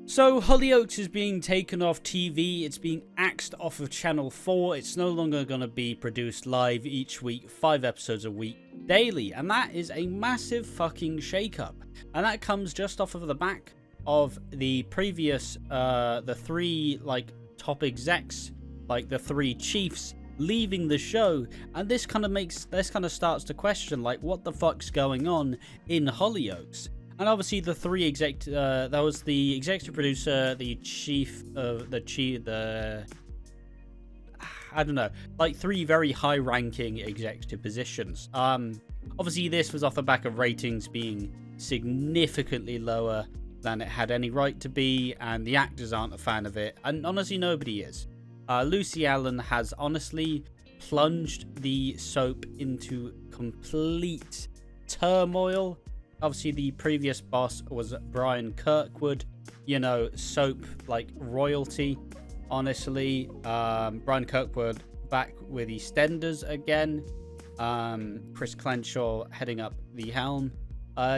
So Hollyoaks is being taken off TV, it's being axed off of Channel 4, it's no longer going to be produced live each week, 5 episodes a week, daily, and that is a massive fucking shake-up. And that comes just off of the back of the previous, the 3, top execs, the 3 chiefs, leaving the show, and this kind of starts to question, what the fuck's going on in Hollyoaks? And obviously the 3 that was the executive producer, the chief of I don't know, 3 very high-ranking executive positions. Obviously this was off the back of ratings being significantly lower than it had any right to be, and the actors aren't a fan of it, and honestly nobody is. Lucy Allen has honestly plunged the soap into complete turmoil. Obviously, the previous boss was Brian Kirkwood, soap royalty. Honestly, Brian Kirkwood back with EastEnders again. Chris Crenshaw heading up the helm.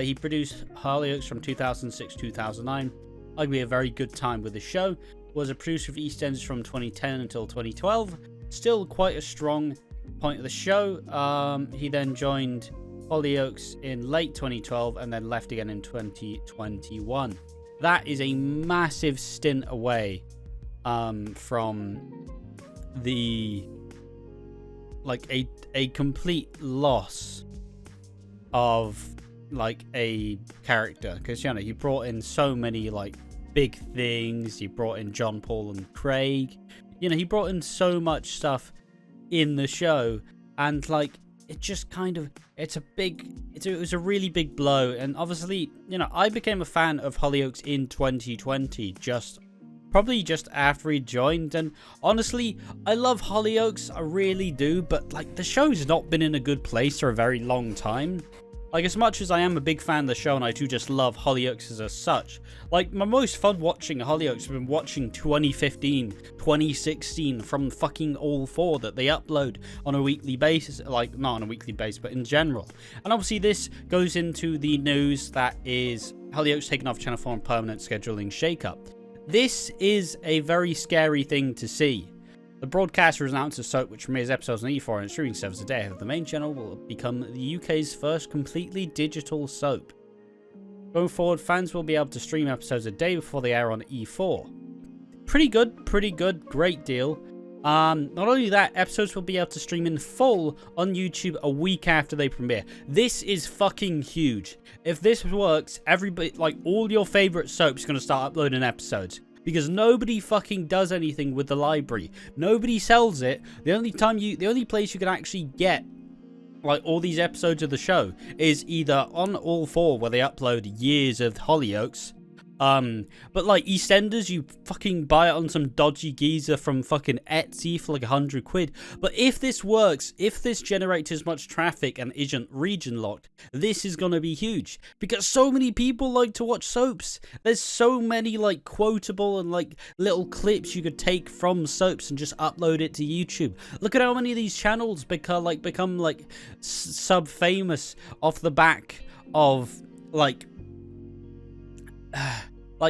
He produced Hollyoaks from 2006-2009. Arguably a very good time with the show. Was a producer of EastEnders from 2010 until 2012. Still quite a strong point of the show. He then joined Hollyoaks in late 2012 and then left again in 2021. That is a massive stint away from the a complete loss of a character, because you brought in so many big things. You brought in John Paul and Craig, he brought in so much stuff in the show, and it just it was a really big blow. And obviously, I became a fan of Hollyoaks in 2020, probably just after he joined, and honestly, I love Hollyoaks, I really do, but the show's not been in a good place for a very long time. As much as I am a big fan of the show and I do just love Hollyoaks as such, my most fun watching Hollyoaks have been watching 2015, 2016 from fucking all 4 that they upload on a weekly basis, not on a weekly basis, but in general. And obviously this goes into the news that is Hollyoaks taken off Channel 4 on permanent scheduling shakeup. This is a very scary thing to see. The broadcaster has announced a soap which premieres episodes on E4 and streaming service a day ahead of the main channel will become the UK's first completely digital soap. Going forward, fans will be able to stream episodes a day before they air on E4. Pretty good, great deal. Not only that, episodes will be able to stream in full on YouTube a week after they premiere. This is fucking huge. If this works, everybody, all your favourite soaps are going to start uploading episodes. Because nobody fucking does anything with the library. Nobody sells it. The only place you can actually get all these episodes of the show is either on all 4 where they upload years of Hollyoaks. But EastEnders, you fucking buy it on some dodgy geezer from fucking Etsy for 100 quid. But if this works, if this generates as much traffic and isn't region locked, this is gonna be huge. Because so many people like to watch soaps. There's so many quotable and little clips you could take from soaps and just upload it to YouTube. Look at how many of these channels become sub-famous off the back of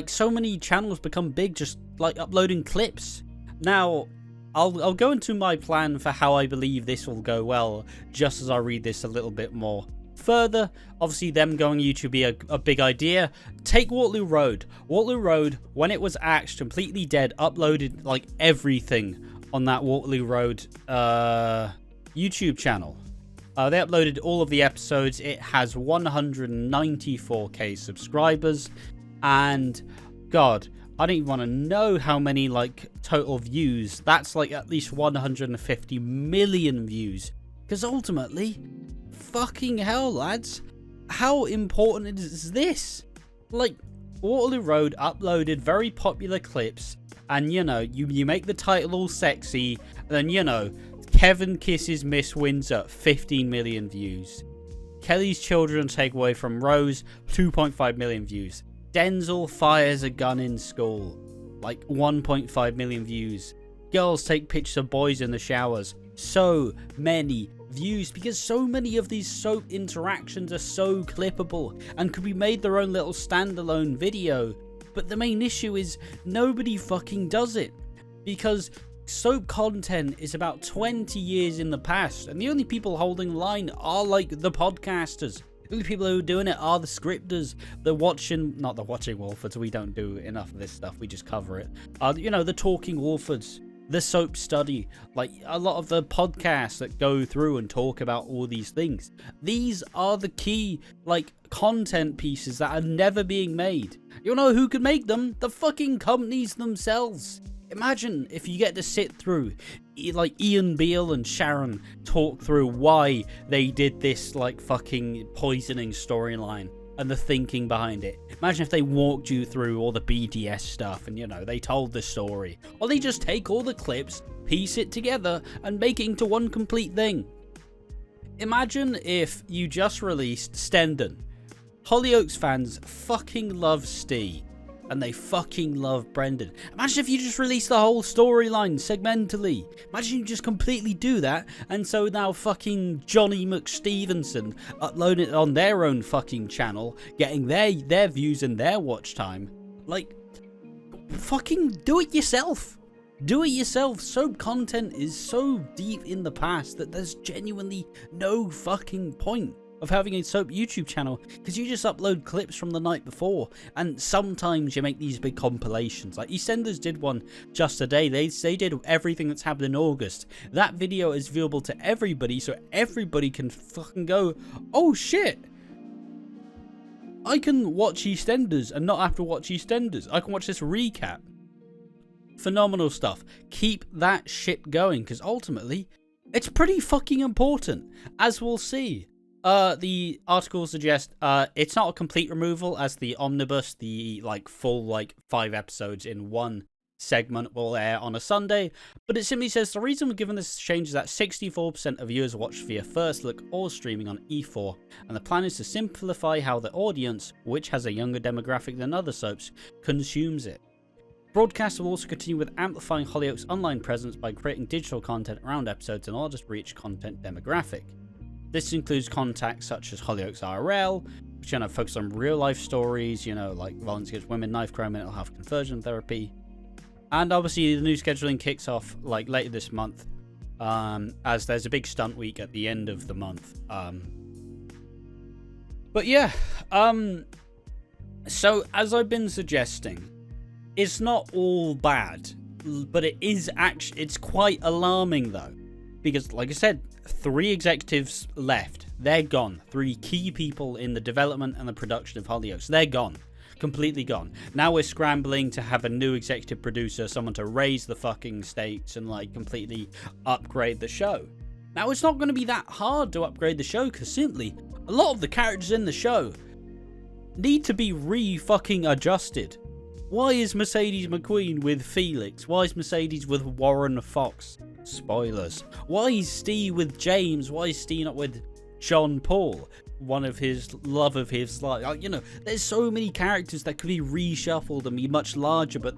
so many channels become big just uploading clips. Now I'll go into my plan for how I believe this will go well just as I read this a little bit more further. Obviously them going YouTube be a big idea. Take Waterloo Road. Waterloo Road, when it was axed, completely dead, uploaded everything on that Waterloo Road YouTube channel. They uploaded all of the episodes. It has 194k subscribers. And God, I don't even want to know how many total views. That's at least 150 million views. Because ultimately, fucking hell, lads, how important is this? Waterloo Road uploaded very popular clips, and you make the title all sexy, and then Kevin kisses Miss Windsor, 15 million views. Kelly's children take away from Rose, 2.5 million views. Denzel fires a gun in school, 1.5 million views. Girls take pictures of boys in the showers. So many views, because so many of these soap interactions are so clippable and could be made their own little standalone video But the main issue is nobody fucking does it. Because soap content is about 20 years in the past, and the only people holding the line are like the podcasters. The only people who are doing it are the scripters. They're watching Walford, so we don't do enough of this stuff, we just cover it. You know, the talking Walfords, the soap study, like a lot of the podcasts that go through and talk about all these things. These are the key, like, content pieces that are never being made. You know who could make them? The fucking companies themselves. Imagine if you get to sit through, like, Ian Beale and Sharon talk through why they did this, like, fucking poisoning storyline and the thinking behind it. Imagine if they walked you through all the BDS stuff and, you know, they told the story. Or they just take all the clips, piece it together, and make it into one complete thing. Imagine if you just released Stendon. Hollyoaks fans fucking love Steve. And they fucking love Brendan. Imagine if you just released the whole storyline segmentally. Imagine you just completely do that. And so now fucking Johnny McStevenson upload it on their own fucking channel, getting their views and their watch time. Like, fucking do it yourself. Do it yourself. Soap content is so deep in the past that there's genuinely no fucking point of having a soap YouTube channel, because you just upload clips from the night before, and sometimes you make these big compilations. Like EastEnders did one just today. They did everything that's happened in August. That video is viewable to everybody, so everybody can fucking go, oh shit, I can watch EastEnders and not have to watch EastEnders. I can watch this recap. Phenomenal stuff. Keep that shit going, because ultimately it's pretty fucking important, as we'll see. The article suggests it's not a complete removal, as the omnibus, the full 5 episodes in one segment, will air on a Sunday, but it simply says the reason we're given this change is that 64% of viewers watch via First Look or streaming on E4, and the plan is to simplify how the audience, which has a younger demographic than other soaps, consumes it. Broadcast will also continue with amplifying Hollyoaks' online presence by creating digital content around episodes in order to reach content demographic. This includes contacts such as Hollyoaks RL, which focus on real life stories, like violence against women, knife crime, mental health, conversion therapy. And obviously the new scheduling kicks off later this month, as there's a big stunt week at the end of the month. But yeah, so as I've been suggesting, it's not all bad, but it's quite alarming though, because like I said, 3 executives left. They're gone. 3 key people in the development and the production of Hollyoaks. They're gone. Completely gone. Now we're scrambling to have a new executive producer, someone to raise the fucking stakes and completely upgrade the show. Now it's not going to be that hard to upgrade the show, because simply a lot of the characters in the show need to be re-fucking adjusted. Why is Mercedes McQueen with Felix? Why is Mercedes with Warren Fox? Spoilers. Why is Steve with James? Why is Steve not with John Paul? One of his love of his life. There's so many characters that could be reshuffled and be much larger, but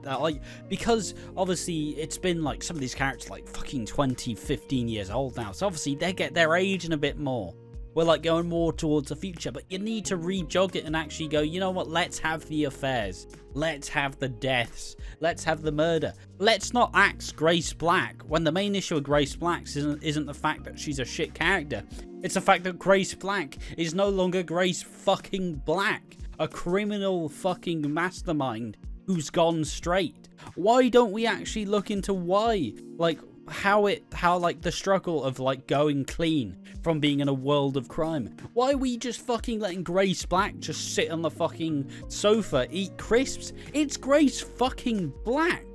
because obviously it's been some of these characters fucking 20, 15 years old now. So obviously they're aging a bit more. We're going more towards the future, but you need to re-jog it and actually go, you know what, let's have the affairs. Let's have the deaths. Let's have the murder. Let's not axe Grace Black when the main issue of Grace Black isn't the fact that she's a shit character. It's the fact that Grace Black is no longer Grace fucking Black, a criminal fucking mastermind who's gone straight. Why don't we actually look into why? How the struggle of going clean from being in a world of crime. Why are we just fucking letting Grace Black just sit on the fucking sofa, eat crisps? It's Grace fucking Black.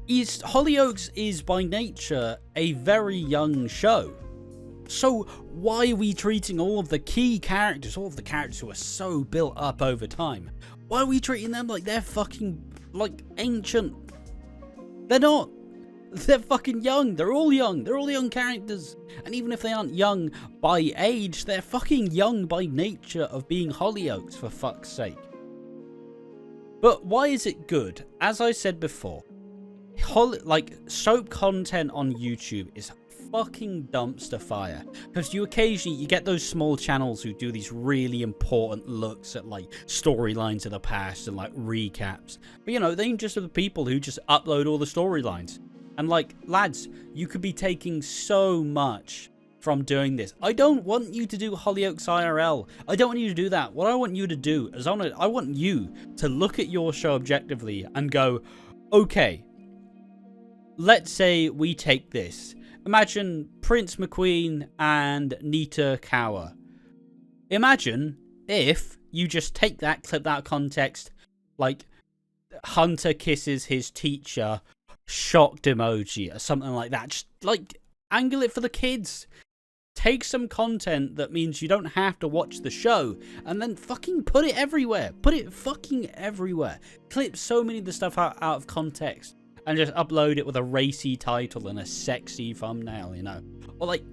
Hollyoaks is by nature a very young show. So why are we treating all of the key characters, all of the characters who are so built up over time, why are we treating them like they're fucking ancient? They're not. They're fucking young. They're all young. They're all young characters. And even if they aren't young by age, they're fucking young by nature of being Hollyoaks, for fuck's sake. But why is it good? As I said before, soap content on YouTube is fucking dumpster fire. Because you get those small channels who do these really important looks at like storylines of the past and like recaps. But you know, they just are the people who just upload all the storylines. And like, lads, you could be taking so much from doing this. I don't want you to do Hollyoaks IRL. I don't want you to do that. What I want you to do is I want you to look at your show objectively and go, okay, let's say we take this. Imagine Prince McQueen and Nita Kaur. Imagine if you just take that, clip that context, like Hunter kisses his teacher, shocked emoji or something like that. Just like angle it for the kids. Take some content that means you don't have to watch the show and then fucking put it everywhere. Put it fucking everywhere. Clip so many of the stuff out of context and just upload it with a racy title and a sexy thumbnail, you know. Or like,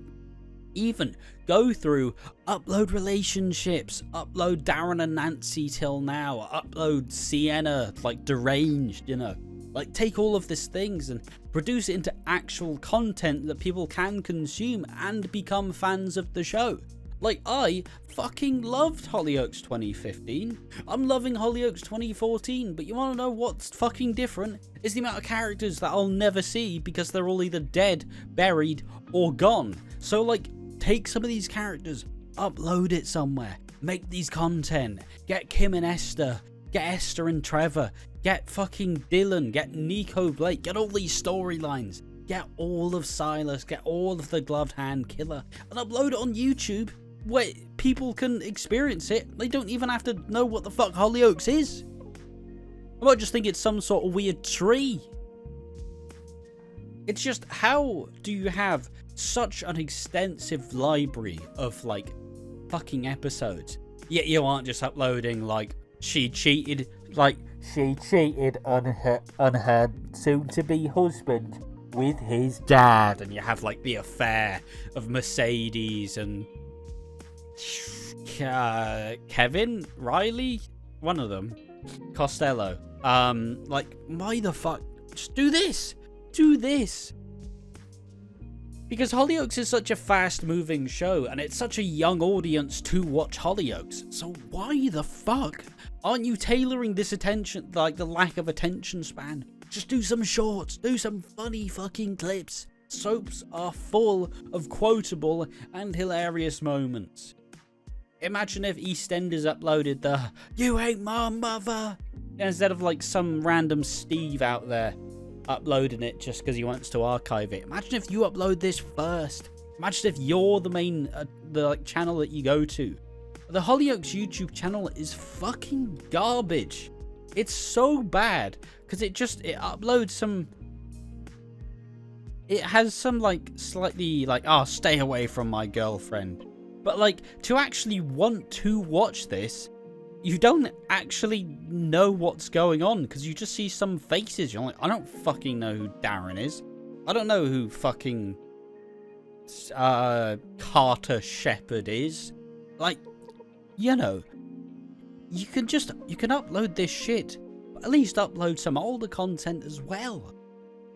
even go through, upload relationships, upload Darren and Nancy till now, upload Sienna, like deranged, you know. Like, take all of these things and produce it into actual content that people can consume and become fans of the show. Like, I fucking loved Hollyoaks 2015. I'm loving Hollyoaks 2014, but you want to know what's fucking different? Is the amount of characters that I'll never see because they're all either dead, buried, or gone. So, like, take some of these characters, upload it somewhere, make these content, get Kim and Esther, get Esther and Trevor, get fucking Dylan, get Nico Blake, get all these storylines, get all of Silas, get all of the Gloved Hand Killer, and upload it on YouTube where people can experience it. They don't even have to know what the fuck Hollyoaks is. I might just think it's some sort of weird tree. It's just, how do you have such an extensive library of like fucking episodes, yet you aren't just uploading like she cheated on her soon-to-be husband with his dad, and you have like the affair of Mercedes and Kevin Riley, one of them, Costello. Like, why the fuck? Just do this. Because Hollyoaks is such a fast-moving show, and it's such a young audience to watch Hollyoaks. So why the fuck aren't you tailoring this attention, like the lack of attention span? Just do some shorts, do some funny fucking clips. Soaps are full of quotable and hilarious moments. Imagine if EastEnders uploaded the "You ain't my mother" instead of like some random Steve out there uploading it just because he wants to archive it. Imagine if you upload this first. Imagine if you're the main the like channel that you go to. The Hollyoaks YouTube channel is fucking garbage. It's so bad because it uploads some. It has some like slightly like, oh, stay away from my girlfriend. But like, to actually want to watch this, you don't actually know what's going on because you just see some faces. You're like, I don't fucking know who Darren is. I don't know who fucking Carter Shepherd is. Like, you know, you can upload this shit, but at least upload some older content as well.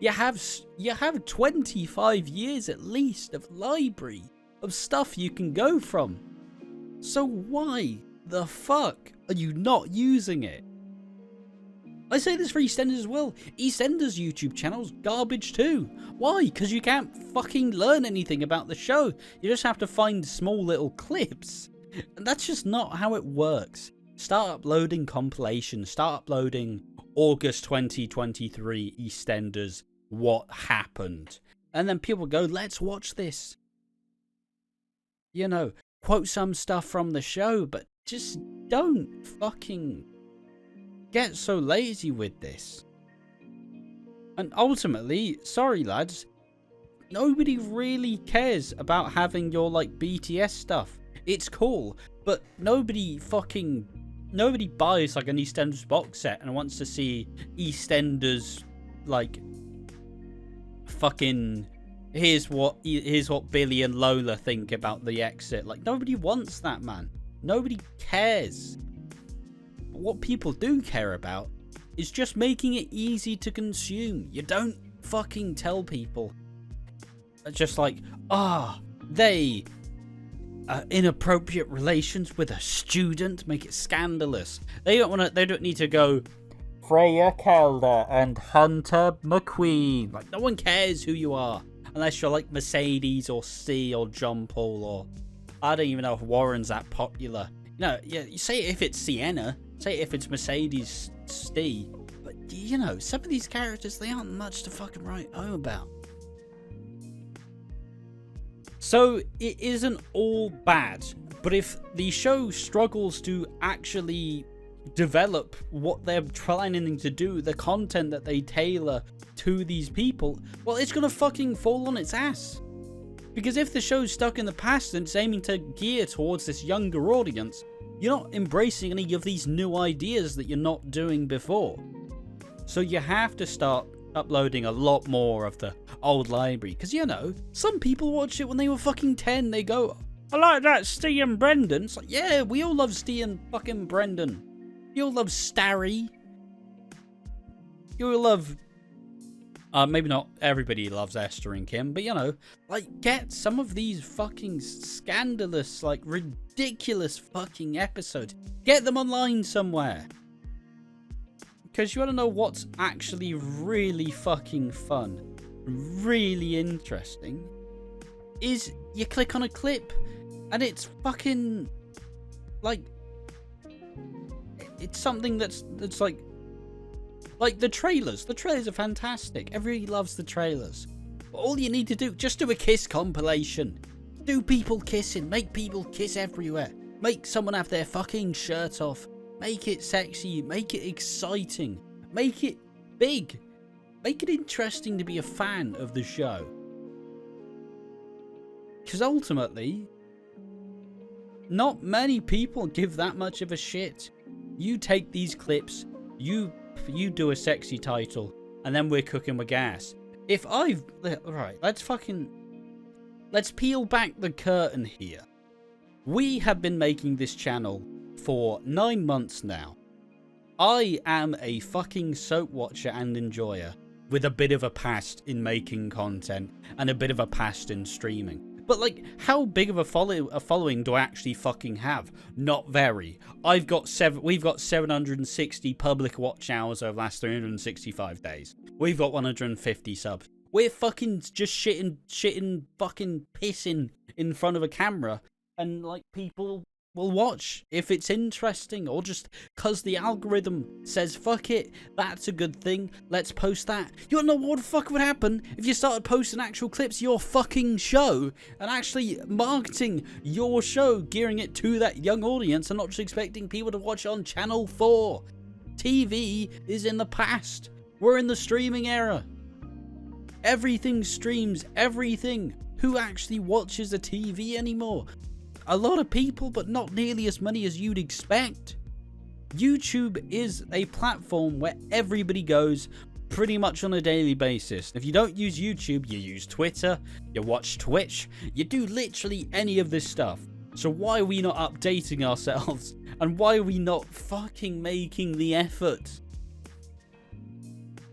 You have 25 years at least of library of stuff you can go from. So why the fuck are you not using it? I say this for EastEnders as well. EastEnders YouTube channel's garbage too. Why? Because you can't fucking learn anything about the show. You just have to find small little clips. And that's just not how it works. Start uploading compilations. Start uploading August 2023 EastEnders what happened. And then people go, let's watch this. You know, quote some stuff from the show, but just don't fucking get so lazy with this. And ultimately, sorry lads, nobody really cares about having your like BTS stuff. It's cool, but nobody buys like an EastEnders box set and wants to see EastEnders like fucking here's what Billy and Lola think about the exit. Like, nobody wants that, man. Nobody cares. But what people do care about is just making it easy to consume. You don't fucking tell people just like, they inappropriate relations with a student, make it scandalous. They don't need to go Freya Calder and Hunter McQueen. Like, no one cares who you are unless you're like Mercedes or C or John Paul, or I don't even know if Warren's that popular. No, yeah, you say it if it's Sienna, say it if it's Mercedes C, but you know, some of these characters, they aren't much to fucking write home about. So it isn't all bad, but if the show struggles to actually develop what they're trying to do, the content that they tailor to these people, well, it's gonna fucking fall on its ass. Because if the show's stuck in the past and it's aiming to gear towards this younger audience, you're not embracing any of these new ideas that you're not doing before. So you have to start uploading a lot more of the old library. Because, you know, some people watch it when they were fucking 10. They go, I like that Steve and Brendan. It's like, yeah, we all love Steve and fucking Brendan. You all love Starry. You all love... maybe not everybody loves Esther and Kim, but, you know, like, get some of these fucking scandalous, like, ridiculous fucking episodes. Get them online somewhere. Because you want to know what's actually really fucking fun, really interesting, is you click on a clip and it's fucking, like, it's something that's like the trailers. The trailers are fantastic. Everybody loves the trailers. But all you need to do, just do a kiss compilation. Do people kissing. Make people kiss everywhere. Make someone have their fucking shirt off. Make it sexy. Make it exciting. Make it big. Make it interesting to be a fan of the show. Because ultimately, not many people give that much of a shit. You take these clips, you do a sexy title, and then we're cooking with gas. Right, let's peel back the curtain here. We have been making this channel for 9 months now. I am a fucking soap watcher and enjoyer with a bit of a past in making content and a bit of a past in streaming. But, like, how big of a following do I actually fucking have? Not very. We've got 760 public watch hours over the last 365 days. We've got 150 subs. We're fucking just shitting, fucking pissing in front of a camera, and, like, people will watch if it's interesting, or just cause the algorithm says fuck it, that's a good thing, let's post that. You wanna know what the fuck would happen if you started posting actual clips of your fucking show and actually marketing your show, gearing it to that young audience, and not just expecting people to watch on Channel 4. TV is in the past. We're in the streaming era. Everything streams everything. Who actually watches the TV anymore? A lot of people, but not nearly as many as you'd expect. YouTube is a platform where everybody goes pretty much on a daily basis. If you don't use YouTube, you use Twitter, you watch Twitch, you do literally any of this stuff. So why are we not updating ourselves? And why are we not fucking making the effort?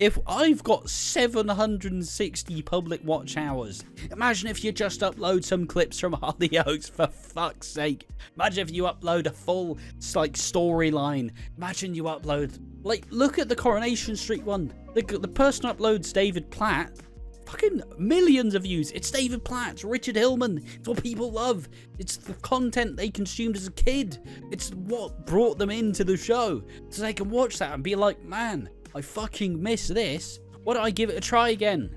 If I've got 760 public watch hours, imagine if you just upload some clips from Hollyoaks, for fuck's sake. Imagine if you upload a full, like, storyline. Imagine you upload, like, look at the Coronation Street one. The person uploads David Platt. Fucking millions of views. It's David Platt. It's Richard Hillman. It's what people love. It's the content they consumed as a kid. It's what brought them into the show. So they can watch that and be like, man, I fucking miss this. Why don't I give it a try again?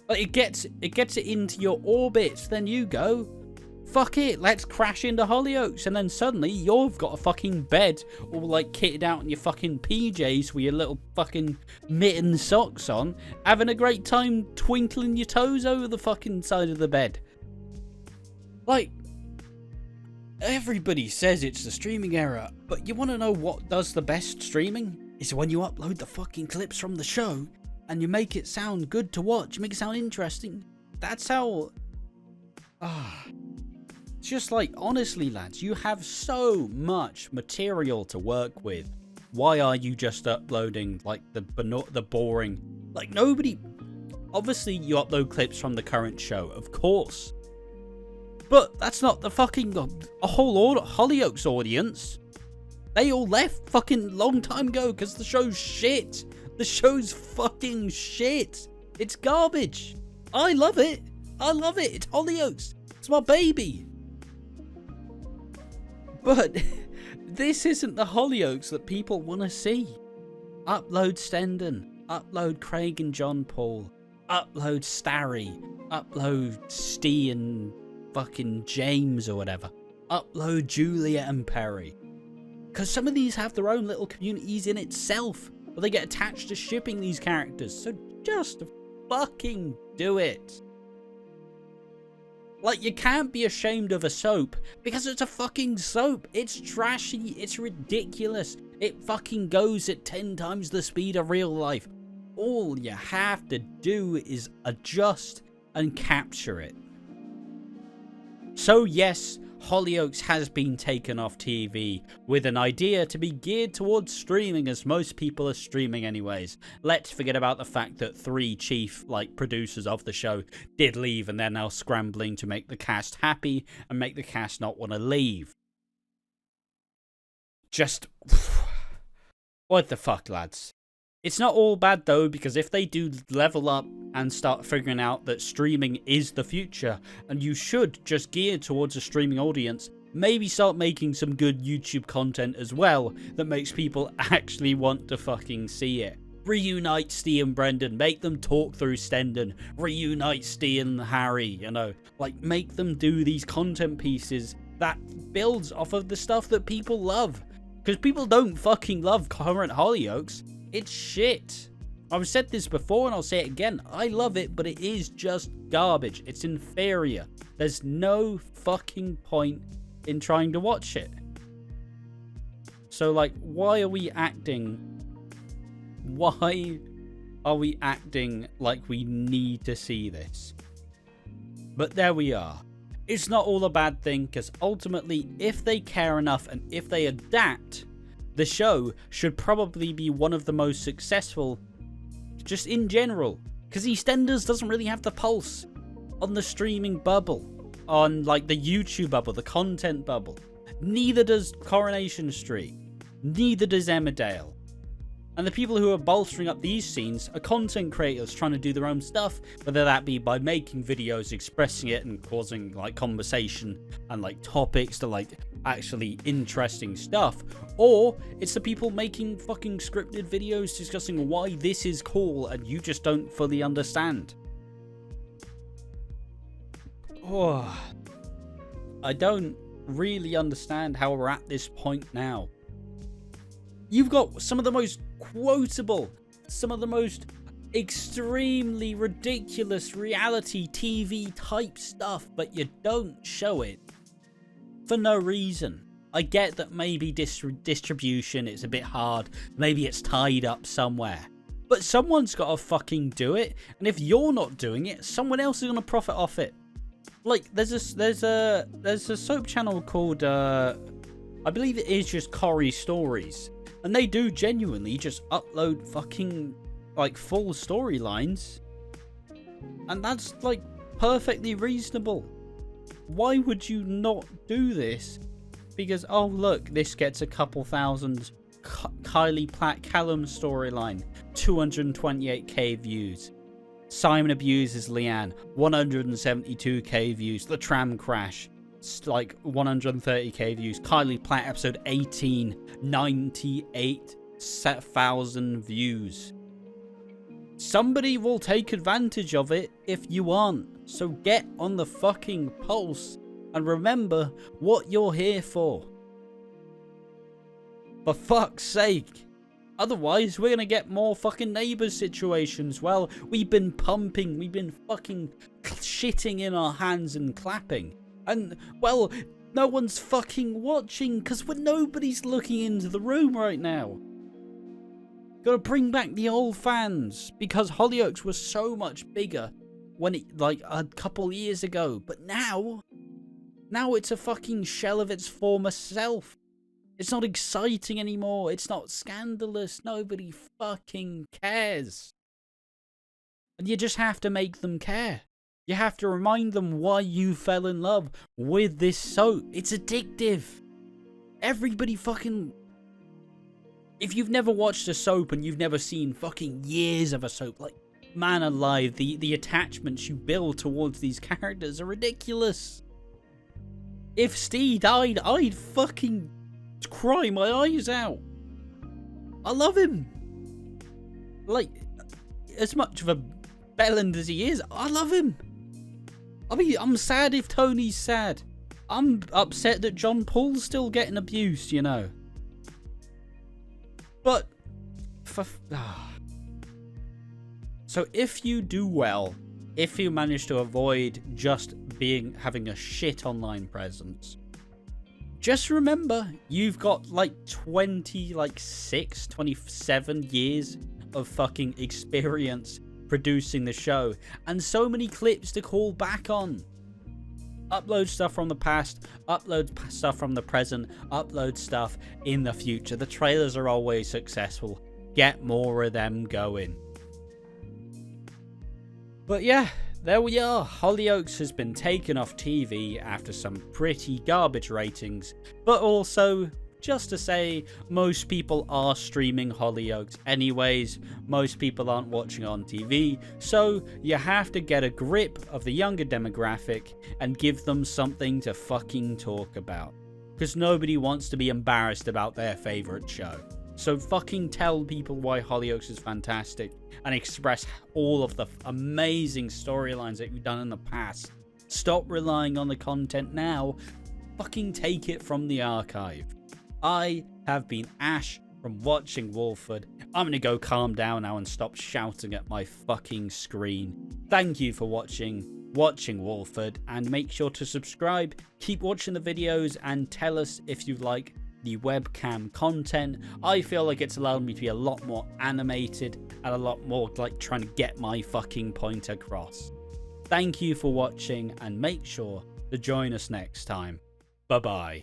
Like, it gets it into your orbit. Then you go, fuck it, let's crash into Hollyoaks. And then suddenly you've got a fucking bed all like kitted out in your fucking PJs with your little fucking mitten socks on, having a great time twinkling your toes over the fucking side of the bed. Like, everybody says it's the streaming era, but you want to know what does the best streaming? Is when you upload the fucking clips from the show and you make it sound good to watch, make it sound interesting. That's how... It's just like, honestly, lads, you have so much material to work with. Why are you just uploading, like, the boring... Like, nobody... Obviously, you upload clips from the current show, of course. But that's not the fucking a whole Hollyoaks audience. They all left fucking long time ago because the show's shit. The show's fucking shit. It's garbage. I love it. I love it. It's Hollyoaks. It's my baby. But this isn't the Hollyoaks that people want to see. Upload Stendon. Upload Craig and John Paul. Upload Starry. Upload Stee and fucking James or whatever. Upload Julia and Perry. Because some of these have their own little communities in itself. Where they get attached to shipping these characters. So just fucking do it. Like, you can't be ashamed of a soap because it's a fucking soap. It's trashy. It's ridiculous. It fucking goes at 10 times the speed of real life. All you have to do is adjust and capture it. So yes, Hollyoaks has been taken off TV with an idea to be geared towards streaming, as most people are streaming anyways. Let's forget about the fact that 3 chief producers of the show did leave and they're now scrambling to make the cast happy and make the cast not want to leave. Just what the fuck, lads? It's not all bad though, because if they do level up and start figuring out that streaming is the future and you should just gear towards a streaming audience, maybe start making some good YouTube content as well that makes people actually want to fucking see it. Reunite Stee and Brendan, make them talk through Stendon, reunite Stee and Harry, you know, make them do these content pieces that builds off of the stuff that people love. Because people don't fucking love current Hollyoaks. It's shit. I've said this before and I'll say it again. I love it, but it is just garbage. It's inferior. There's no fucking point in trying to watch it. So, why are we acting... Why are we acting like we need to see this? But there we are. It's not all a bad thing, because ultimately, if they care enough and if they adapt... the show should probably be one of the most successful just in general. Because EastEnders doesn't really have the pulse on the streaming bubble. On the YouTube bubble, the content bubble. Neither does Coronation Street. Neither does Emmerdale. And the people who are bolstering up these scenes are content creators trying to do their own stuff, whether that be by making videos, expressing it and causing conversation and topics to actually interesting stuff, or it's the people making fucking scripted videos discussing why this is cool and you just don't fully understand. Oh, I don't really understand how we're at this point now. You've got some of the most quotable, some of the most extremely ridiculous reality TV type stuff, but you don't show it for no reason. I get that maybe distribution is a bit hard, maybe it's tied up somewhere, but someone's got to fucking do it, and if you're not doing it, someone else is going to profit off it. There's a soap channel called I believe it is just Corrie Stories. And they do genuinely just upload fucking, full storylines. And that's, perfectly reasonable. Why would you not do this? Because, oh, look, this gets a couple thousand. Kylie Platt Callum storyline, 228k views. Simon abuses Leanne, 172k views. The tram crash, 130k views. Kylie Platt episode 18, 98,000 views. Somebody will take advantage of it if you aren't. So get on the fucking pulse and remember what you're here for. For fuck's sake. Otherwise, we're gonna get more fucking Neighbours situations. Well, we've been pumping, we've been fucking shitting in our hands and clapping. And, well, no one's fucking watching because nobody's looking into the room right now. Gotta bring back the old fans, because Hollyoaks was so much bigger when it, a couple years ago. But now it's a fucking shell of its former self. It's not exciting anymore. It's not scandalous. Nobody fucking cares. And you just have to make them care. You have to remind them why you fell in love with this soap. It's addictive. Everybody fucking... If you've never watched a soap and you've never seen fucking years of a soap, like, man alive, the attachments you build towards these characters are ridiculous. If Steve died, I'd fucking cry my eyes out. I love him. Like, as much of a bellend as he is, I love him. I mean, I'm sad if Tony's sad. I'm upset that John Paul's still getting abused, you know. But, so if you do well, if you manage to avoid just having a shit online presence, just remember you've got like 27 years of fucking experience producing the show, and so many clips to call back on. Upload stuff from the past, upload stuff from the present, upload stuff in the future. The trailers are always successful. Get more of them going. But yeah, there we are. Hollyoaks has been taken off TV after some pretty garbage ratings, but also, just to say, most people are streaming Hollyoaks anyways. Most people aren't watching on TV, so you have to get a grip of the younger demographic and give them something to fucking talk about. Because nobody wants to be embarrassed about their favourite show. So fucking tell people why Hollyoaks is fantastic and express all of the amazing storylines that you've done in the past. Stop relying on the content now. Fucking take it from the archive. I have been Ash from watching Walford. I'm gonna go calm down now and stop shouting at my fucking screen. Thank you for watching Walford, and make sure to subscribe, keep watching the videos, and tell us if you like the webcam content. I feel like it's allowed me to be a lot more animated and a lot more like trying to get my fucking point across. Thank you for watching, and make sure to join us next time. Bye bye.